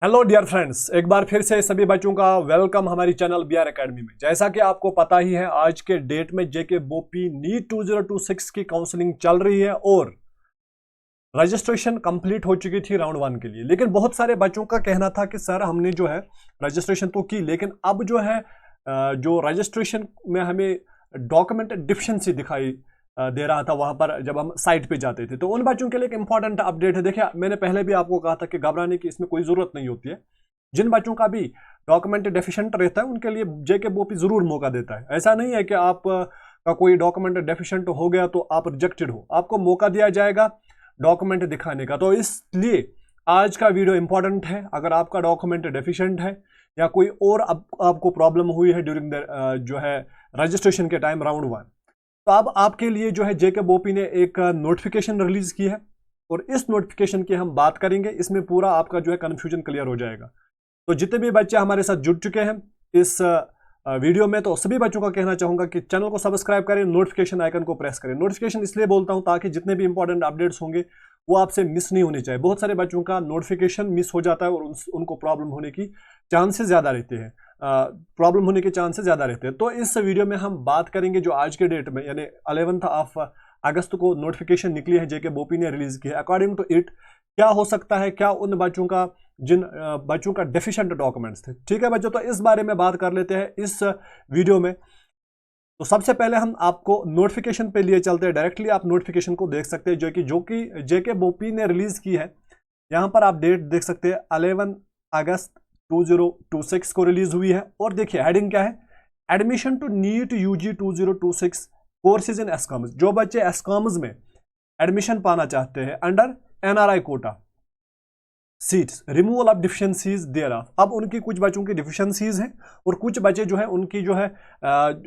Hello dear friends, एक बार फिर से सभी बच्चों का वेलकम हमारी चैनल बीआर एकेडमी में। जैसा कि आपको पता ही है, आज के डेट में जेके बोपी नीट 2026 की काउंसलिंग चल रही है और रजिस्ट्रेशन कंप्लीट हो चुकी थी राउंड 1 के लिए। लेकिन बहुत सारे बच्चों का कहना था कि सर हमने जो है रजिस्ट्रेशन तो की, लेकिन अब जो है जो रजिस्ट्रेशन में हमें डॉक्यूमेंट डिफिशिएंसी दिखाई दे रहा था वहां पर जब हम साइट पे जाते थे। तो उन बच्चों के लिए एक इंपॉर्टेंट अपडेट है। देखिए, मैंने पहले भी आपको कहा था कि घबराने की इसमें कोई जरूरत नहीं होती है। जिन बच्चों का भी डॉक्यूमेंट डेफिशिएंट रहता है उनके लिए जेके बोपी जरूर मौका देता है। ऐसा नहीं है कि आप का कोई डॉक्यूमेंट डेफिशिएंट हो गया तो आप रिजेक्टेड हो, आपको मौका दिया जाएगा डॉक्यूमेंट दिखाने का। तो इसलिए आज का वीडियो इंपॉर्टेंट है। अगर आपका डॉक्यूमेंट डेफिशिएंट है या कोई और आपको प्रॉब्लम हुई है ड्यूरिंग द जो है रजिस्ट्रेशन के टाइम राउंड 1, तो अब आपके लिए जो है जेके बोपी ने एक नोटिफिकेशन रिलीज की है और इस नोटिफिकेशन की हम बात करेंगे। इसमें पूरा आपका जो है कंफ्यूजन क्लियर हो जाएगा। तो जितने भी बच्चे हमारे साथ जुड़ चुके हैं इस वीडियो में, तो सभी बच्चों का कहना चाहूंगा कि चैनल को सब्सक्राइब करें, नोटिफिकेशन आइकन को प्रेस करें। नोटिफिकेशन इसलिए बोलता हूं ताकि जितने भी इंपॉर्टेंट अपडेट्स होंगे वो आपसे मिस नहीं होने चाहिए। बहुत सारे बच्चों का नोटिफिकेशन मिस हो जाता है और उनको प्रॉब्लम होने की चांसेस ज्यादा रहते हैं तो इस वीडियो में हम बात करेंगे जो आज के डेट में यानी 11 ऑफ अगस्त को नोटिफिकेशन निकली है, जेके बोपी ने रिलीज की है। अकॉर्डिंग टू इट क्या हो सकता है, क्या उन बच्चों का जिन बच्चों का डेफिशिएंट डॉक्यूमेंट्स थे। ठीक है बच्चों, तो इस बारे में बात कर लेते हैं इस वीडियो में। तो सबसे पहले हम आपको नोटिफिकेशन पे लिए चलते हैं। डायरेक्टली आप नोटिफिकेशन को देख सकते हैं जो कि जेके बोपी ने रिलीज की है। यहां पर आप डेट देख सकते हैं, 11 अगस्त 2026 को रिलीज हुई है। और देखिए हेडिंग क्या है, admission to NEET UG 2026 courses in ESCOMs. जो बच्चे एस्कॉम्स में एडमिशन पाना चाहते हैं under NRI quota seats, removal of deficiencies thereof. अब उनकी कुछ बच्चों की डिफिशिएंसीज हैं और कुछ बच्चे जो है उनकी जो है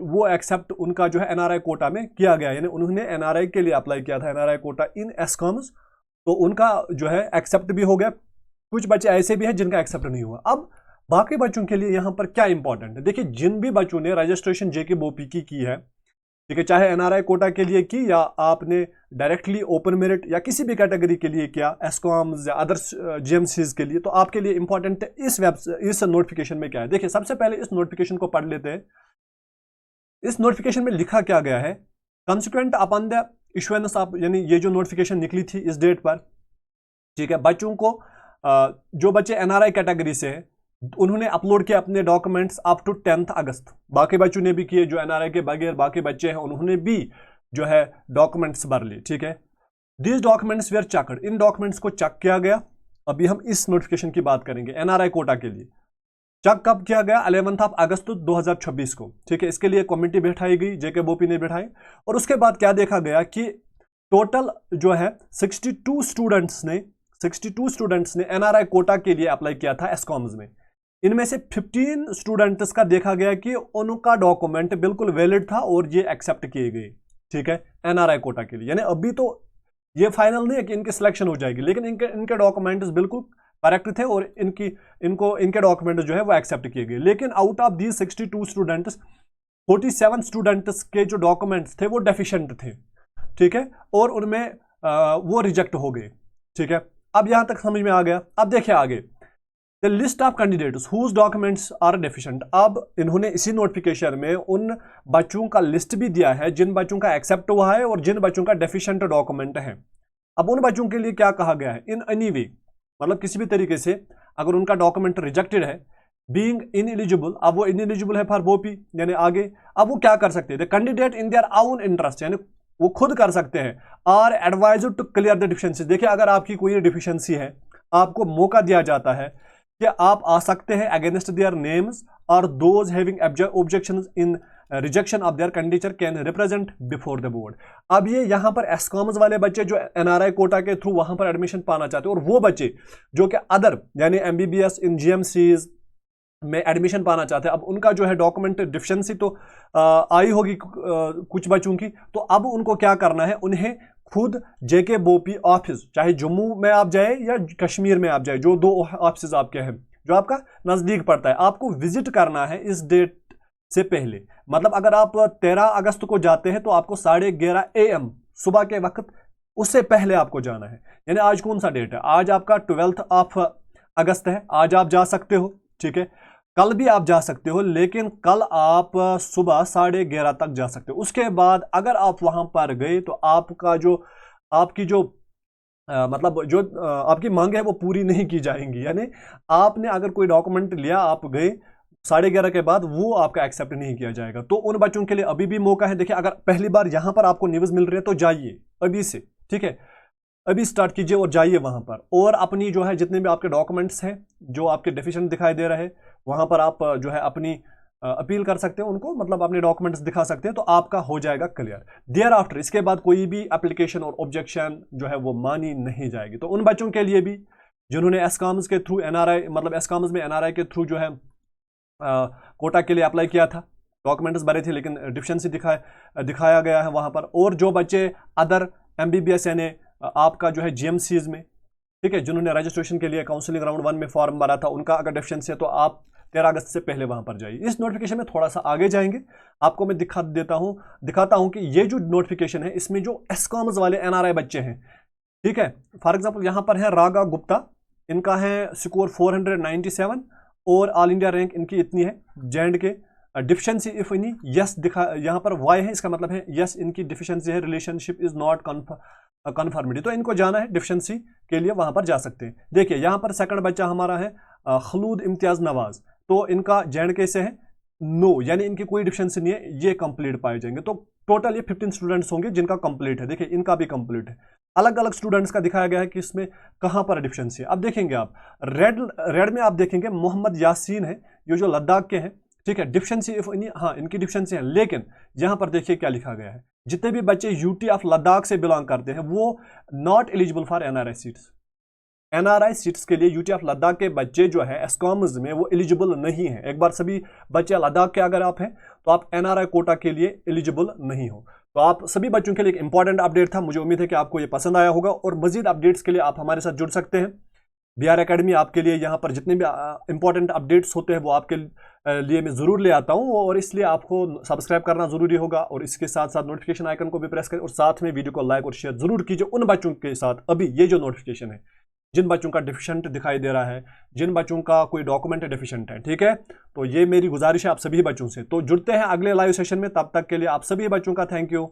वो एक्सेप्ट उनका जो है एनआरआई कोटा में किया गया, यानी उन्होंने एनआरआई के लिए अप्लाई किया था, एनआरआई कोटा इन एस्कॉम्स, तो उनका जो है एक्सेप्ट भी हो गया। कुछ बच्चे ऐसे भी हैं जिनका एक्सेप्ट नहीं हुआ। अब बाकी बच्चों के लिए यहां पर क्या इंपॉर्टेंट है, देखिए जिन भी बच्चों ने रजिस्ट्रेशन जेके बोपी की है, ठीक है, चाहे एनआरआई कोटा के लिए की या आपने डायरेक्टली ओपन मेरिट या किसी भी कैटेगरी के लिए किया, एस्कॉम्स या अदर जीएमसीज के लिए, तो आपके लिए इंपॉर्टेंट इस नोटिफिकेशन में क्या है। देखिए सबसे पहले इस नोटिफिकेशन को पढ़ लेते हैं। इस नोटिफिकेशन में लिखा क्या गया है, consequent upon the issuance of, यानी ये जो नोटिफिकेशन निकली थी इस डेट पर, ठीक है, बच्चों को जो बच्चे एनआरआई कैटेगरी से हैं उन्होंने अपलोड किया अपने डॉक्यूमेंट्स अप टू 10 अगस्त। बाकी बच्चों ने भी किए, जो एनआरआई के बगैर बाकी बच्चे हैं उन्होंने भी जो है डॉक्यूमेंट्स भर लिए। ठीक है, दीज डॉक्यूमेंट्स वेयर चेक्ड, इन डॉक्यूमेंट्स को चेक किया गया। अभी हम इस नोटिफिकेशन की बात करेंगे एनआरआई कोटा के लिए। चेक कब किया गया, 11 ऑफ अगस्त 2026 को। ठीक है, इसके लिए कमेटी बैठाई गई, जेके बोपी ने बैठाई। और उसके बाद क्या देखा गया कि टोटल जो है 62 स्टूडेंट्स ने एनआरआई कोटा के लिए अप्लाई किया था एस्कॉम्स में। इनमें से 15 स्टूडेंट्स का देखा गया कि उनका डॉक्यूमेंट बिल्कुल वैलिड था और ये एक्सेप्ट किए गए। ठीक है, एनआरआई कोटा के लिए, यानी अभी तो ये फाइनल नहीं है कि इनकी सिलेक्शन हो जाएगी, लेकिन इनके डॉक्यूमेंट्स बिल्कुल करेक्ट थे और इनके डॉक्यूमेंट जो है वो एक्सेप्ट किए गए। लेकिन out of these 62 students 47 students के जो डॉक्यूमेंट्स थे वो डेफिशिएंट थे। ठीक है, और उनमें वो रिजेक्ट हो गए। ठीक है, अब यहां तक समझ में आ गया। अब देखिए आगे, the list of candidates whose documents are deficient. अब इन्होंने इसी नोटिफिकेशन में उन बच्चों का लिस्ट भी दिया है जिन बच्चों का एक्सेप्ट हुआ है और जिन बच्चों का डेफिशिएंट डॉक्यूमेंट है। अब उन बच्चों के लिए क्या कहा गया है, इन एनी वे, मतलब किसी भी तरीके से अगर उनका डॉक्यूमेंट रिजेक्टेड है, बीइंग इनएलिजिबल, अब वो इनएलिजिबल है फॉर बोपी, यानी आगे अब वो क्या कर सकते हैं, the candidate in their own interest, यानी वो खुद कर सकते हैं, are advised to clear the deficiency. देखिए अगर आपकी कोई डिफिशिएंसी है, आपको मौका दिया जाता है कि आप आ सकते हैं अगेंस्ट देयर नेम्स और those having objections in rejection of their candidature can represent before the board. अब ये यहां पर एस्कॉम्स वाले बच्चे जो एनआरआई कोटा के थ्रू वहां पर एडमिशन पाना चाहते हैं, और वो बच्चे जो कि अदर यानी एमबीबीएस इन जीएमसीज में एडमिशन पाना चाहते हैं, अब उनका जो है डॉक्यूमेंट डिफिशिएंसी तो आई होगी कुछ बच्चों की, तो अब उनको क्या करना है, उन्हें खुद जेके बोपी ऑफिस, चाहे जम्मू में आप जाए या कश्मीर में आप जाए, जो 2 ऑफिस आपके हैं जो आपका नजदीक पड़ता है, आपको विजिट करना है इस डेट से पहले। मतलब अगर आप 13 अगस्त को जाते हैं तो आपको 11:30 AM सुबह के वक्त उससे पहले आपको जाना है। यानी आज कौन सा डेट है, आज आपका 12 अगस्त है, आज आप जा सकते हो, ठीक है, कल भी आप जा सकते हो, लेकिन कल आप सुबह 11:30 तक जा सकते हो। उसके बाद अगर आप वहां पर गए तो आपका जो आपकी जो मतलब जो आपकी मांग है वो पूरी नहीं की जाएंगी। यानी आपने अगर कोई डॉक्यूमेंट लिया, आप गए 11:30 के बाद, वो आपका एक्सेप्ट नहीं किया जाएगा। तो उन बच्चों के लिए अभी भी मौका है। देखिए, अगर पहली बार यहां पर आपको न्यूज़ मिल रही है तो जाइए अभी से, ठीक है, अभी स्टार्ट कीजिए और जाइए वहां पर, और अपनी जो है जितने भी आपके डॉक्यूमेंट्स हैं जो आपके डेफिशिएंट दिखाई दे रहे हैं, वहां पर आप जो है अपनी अपील कर सकते हैं उनको, मतलब अपने डॉक्यूमेंट्स दिखा सकते हैं, तो आपका हो जाएगा क्लियर। देयर आफ्टर, इसके बाद कोई भी एप्लीकेशन और ऑब्जेक्शन जो है वो मानी नहीं जाएगी। तो उन बच्चों के लिए भी जिन्होंने एस्कॉम्स के थ्रू एनआरआई, मतलब एस्कॉम्स में एनआरआई के थ्रू जो है कोटा के लिए अप्लाई किया था, डॉक्यूमेंट्स भरे थे, लेकिन डिफिशिएंसी दिखाया गया है वहां पर, और जो बच्चे अदर एमबीबीएस यानी आपका जो है जीएमसीज में, ठीक है, जिन्होंने रजिस्ट्रेशन के लिए काउंसलिंग राउंड 1 में फॉर्म भरा था, उनका अगर डेफिशिएंसी है तो आप 13 अगस्त से पहले वहां पर जाइए। इस नोटिफिकेशन में थोड़ा सा आगे जाएंगे, आपको मैं दिखाता हूं कि ये जो नोटिफिकेशन है इसमें जो एस्कॉम्स वाले एनआरआई बच्चे हैं, ठीक है, फॉर एग्जाम्पल यहां पर है रागा गुप्ता, इनका है स्कोर 497 और ऑल इंडिया रैंक इनकी इतनी है। जेएंड के डिफिशिएंसी इफ एनी, यस दिखा, यहां पर वाई है, इसका मतलब है यस इनकी डिफिशिएंसी है, रिलेशनशिप इज नॉट कन्फर्मिटी, तो इनको जाना है डिफिशिएंसी के लिए, वहां पर जा सकते हैं। देखिए यहां पर सेकंड बच्चा हमारा है खलूद इम्तियाज नवाज, तो इनका जेएंड से है नो, यानी इनकी कोई डिफिशिएंसी नहीं है, ये कंप्लीट पाए जाएंगे। तो टोटल ये 15 स्टूडेंट्स होंगे जिनका कंप्लीट है। देखिए इनका भी कंप्लीट है, अलग अलग स्टूडेंट्स का दिखाया गया है कि इसमें कहां पर डिफिशिएंसी है। अब देखेंगे आप रेड में आप देखेंगे मोहम्मद यासीन है, ये जो लद्दाख के हैं, ठीक है, डिफिशिएंसी इफ हाँ इनकी डिफिशिएंसी है, लेकिन यहां पर देखिए क्या लिखा गया है, जितने भी बच्चे यूटी ऑफ लद्दाख से बिलोंग करते हैं वो not eligible for NRI seats. NRI seats के लिए यूटी ऑफ लद्दाख के बच्चे जो है एस्कॉम्स में वो एलिजिबल नहीं है। एक बार सभी बच्चे लद्दाख के अगर आप हैं तो आप एनआरआई कोटा के लिए एलिजिबल नहीं हो। तो आप सभी बच्चों के लिए एक इंपॉर्टेंट अपडेट था, मुझे उम्मीद है कि आपको ये पसंद आया होगा, और मजीद अपडेट्स के लिए आप हमारे साथ जुड़ सकते हैं। बीआर एकेडमी आपके लिए यहाँ पर जितने भी इंपॉर्टेंट अपडेट्स होते हैं वो आपके लिए मैं ज़रूर ले आता हूँ, और इसलिए आपको सब्सक्राइब करना ज़रूरी होगा, और इसके साथ साथ नोटिफिकेशन आइकन को भी प्रेस करें, और साथ में वीडियो को लाइक और शेयर ज़रूर कीजिए उन बच्चों के साथ। अभी ये जो नोटिफिकेशन है, जिन बच्चों का डिफिशिएंट दिखाई दे रहा है, जिन बच्चों का कोई डॉक्यूमेंट डिफिशिएंट है, ठीक है, तो ये मेरी गुजारिश है आप सभी बच्चों से। तो जुड़ते हैं अगले लाइव सेशन में, तब तक के लिए आप सभी बच्चों का थैंक यू।